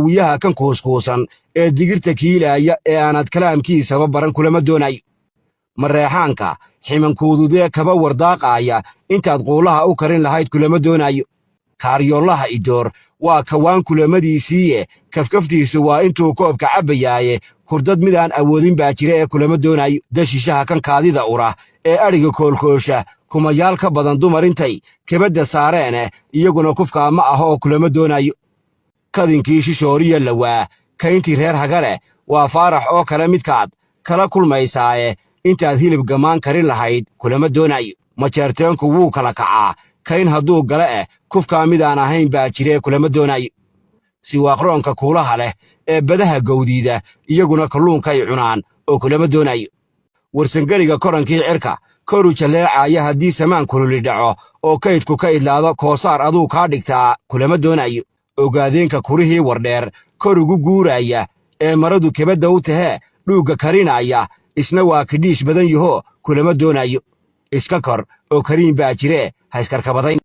wiyaha kan kuuskuusan ee digirta kiilaya ee aanad kalaamkiisaba baran kulama doonayo mareexaanka ximankuududee kaba wardaaqaaya intaad quulaha u karin lahayd kulama doonayo kaaryoolaha idoor waa kawaan kulamadiisiiye kafkaftiisu waa intuu koobka cabbayaaye kurdad midaan awoodin baa jira ee kulama doonayo dashishaha kan kaadida ura ee adhiga koolkoosha kumayaal ka badan dumar intay kebadda saareene iyaguna kufkaa ma aha oo kulama doonayo kadinkii shishooriya lawaa kayntii reer hagale waa faarax oo kale midkaad kala kulmaysaaye intaad hilib gammaan karin lahayd kulama doonayo majeerteenku wuu kala kacaa kayn hadduu gale kufkaa midaan ahayn baa jiree kulama doonayo siwaaqroonka kuulaha leh ee badaha gawdiida iyaguna kalluunkay cunaan oo kulama doonayo warsangeliga korankii cirka koru jalleecaaya haddii samaan kululi dhaco oo kaydku ka idlaado koosaar aduu kaa dhigtaa kulama doonayo ogaadeenka kurihii wardheer korugu guuraaya ee maradu kebadda u tahee dhuugga karinaaya isna waa kidhiish badan yahoo kulama doonayo iska kor oo kariin baa jiree ha iskarkabadayn